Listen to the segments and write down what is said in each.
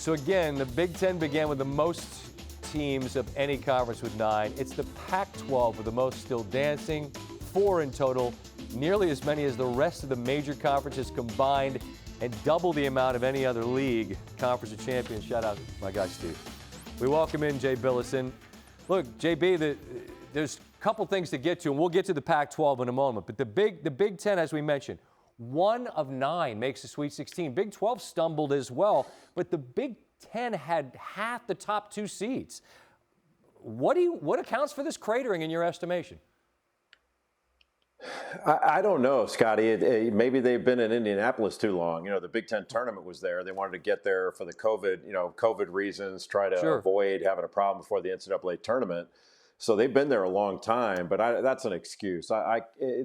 So again, the Big Ten began with the most teams of any conference with 9. It's the Pac-12 with the most still dancing, 4 in total, nearly as many as the rest of the major conferences combined, and double the amount of any other league. Conference of Champions. Shout out my guy Steve. We welcome in Jay Bilas. And look, JB, there's a couple things to get to, and we'll get to the Pac-12 in a moment. But the Big Ten, as we mentioned, 1 of 9 makes the Sweet 16. Big 12 stumbled as well, but the Big 10 had half the top 2 seeds. What accounts for this cratering in your estimation? I don't know, Scotty. Maybe they've been in Indianapolis too long. You know, the Big Ten tournament was there. They wanted to get there for the COVID reasons, try to avoid having a problem before the NCAA tournament. So they've been there a long time, but that's an excuse.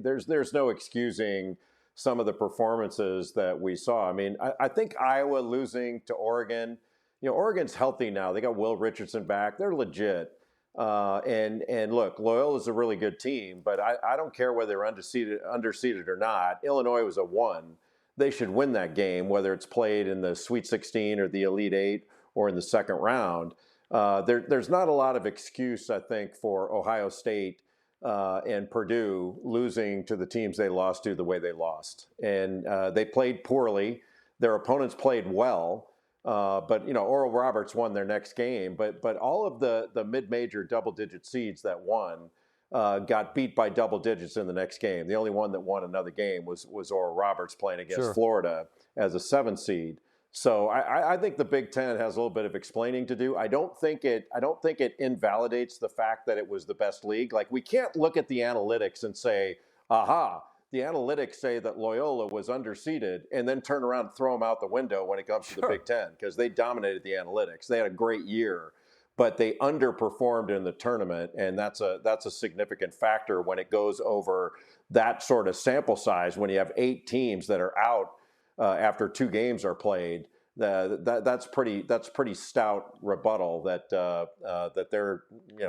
There's no excusing some of the performances that we saw. I mean, I think Iowa losing to Oregon, Oregon's healthy now. They got Will Richardson back. They're legit. And look, Loyola's a really good team, but I don't care whether they're underseeded or not. Illinois was a 1. They should win that game, whether it's played in the Sweet 16 or the Elite 8 or in the second round. There's not a lot of excuse, I think, for Ohio State and Purdue losing to the teams they lost to the way they lost. And they played poorly. Their opponents played well. But Oral Roberts won their next game. But all of the mid-major double-digit seeds that won got beat by double digits in the next game. The only one that won another game was Oral Roberts playing against Florida as a 7 seed. So I think the Big Ten has a little bit of explaining to do. I don't think it invalidates the fact that it was the best league. Like, we can't look at the analytics and say, aha, the analytics say that Loyola was underseeded, and then turn around and throw them out the window when it comes to the Big Ten, because they dominated the analytics. They had a great year, but they underperformed in the tournament, and that's a significant factor when it goes over that sort of sample size. When you have 8 teams that are out after 2 games are played, that's pretty stout rebuttal that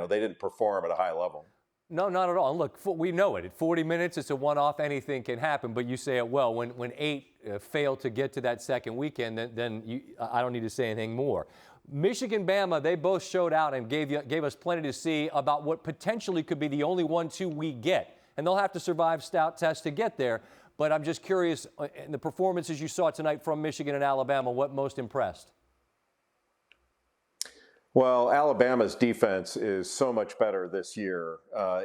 they didn't perform at a high level. No, not at all. And look, we know it. At 40 minutes, it's a one-off. Anything can happen. But you say it well. When 8 fail to get to that second weekend, then I don't need to say anything more. Michigan, Bama, they both showed out and gave us plenty to see about what potentially could be the only 1-2 we get. And they'll have to survive stout tests to get there. But I'm just curious, in the performances you saw tonight from Michigan and Alabama, what most impressed? Well, Alabama's defense is so much better this year.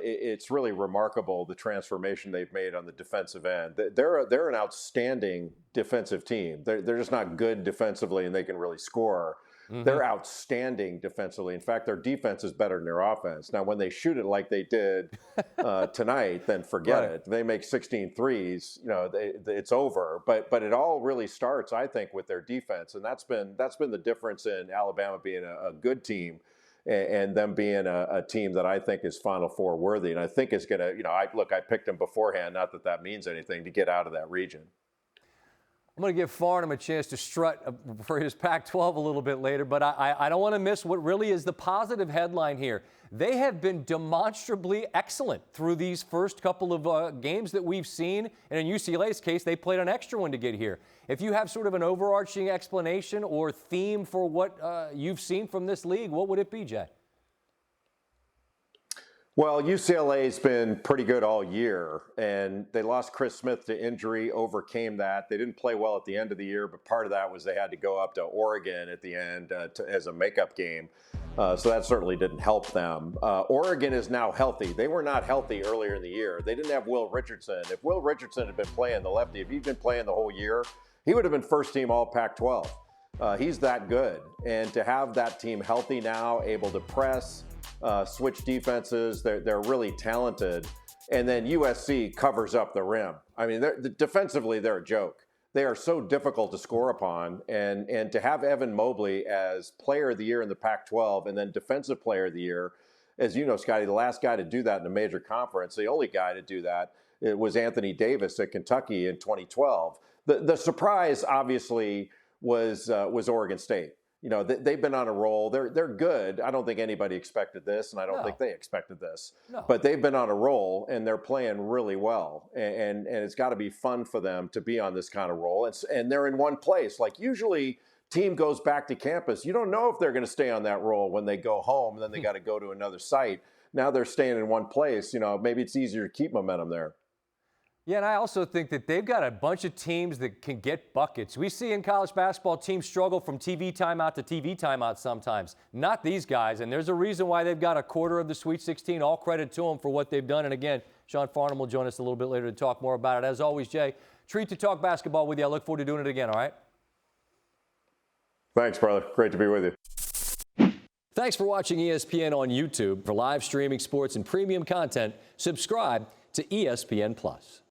It's really remarkable, the transformation they've made on the defensive end. They're an outstanding defensive team. They're just not good defensively, and they can really score. Mm-hmm. They're outstanding defensively. In fact, their defense is better than their offense. Now, when they shoot it like they did tonight, then forget it. They make 16 threes, it's over. But it all really starts, I think, with their defense, and that's been the difference in Alabama being a good team and them being a team that I think is Final Four worthy, and I think is going to, I picked them beforehand. Not that means anything to get out of that region. I'm going to give Farnham a chance to strut for his Pac-12 a little bit later, but I don't want to miss what really is the positive headline here. They have been demonstrably excellent through these first couple of games that we've seen, and in UCLA's case, they played an extra one to get here. If you have sort of an overarching explanation or theme for what you've seen from this league, what would it be, Jay? Well, UCLA's been pretty good all year, and they lost Chris Smith to injury, overcame that. They didn't play well at the end of the year, but part of that was they had to go up to Oregon at the end as a makeup game. So that certainly didn't help them. Oregon is now healthy. They were not healthy earlier in the year. They didn't have Will Richardson. If Will Richardson had been playing the lefty, if he'd been playing the whole year, he would have been first team all Pac-12. He's that good. And to have that team healthy now, able to press, switch defenses, they're really talented. And then USC covers up the rim. I mean, defensively, they're a joke. They are so difficult to score upon. And to have Evan Mobley as player of the year in the Pac-12 and then defensive player of the year, as you know, Scotty, the last guy to do that in a major conference, the only guy to do that, it was Anthony Davis at Kentucky in 2012. The surprise, obviously, was Oregon State. They've been on a roll. They're good. I don't think anybody expected this, and I don't think they expected this. No. But they've been on a roll, and they're playing really well. And it's got to be fun for them to be on this kind of roll. And they're in one place. Like, usually team goes back to campus, you don't know if they're going to stay on that role when they go home, and then they got to go to another site. Now they're staying in one place. Maybe it's easier to keep momentum there. Yeah, and I also think that they've got a bunch of teams that can get buckets. We see in college basketball teams struggle from TV timeout to TV timeout sometimes. Not these guys, and there's a reason why they've got a quarter of the Sweet 16. All credit to them for what they've done. And again, Sean Farnham will join us a little bit later to talk more about it. As always, Jay, treat to talk basketball with you. I look forward to doing it again, all right? Thanks, brother. Great to be with you. Thanks for watching ESPN on YouTube. For live streaming sports and premium content, subscribe to ESPN+.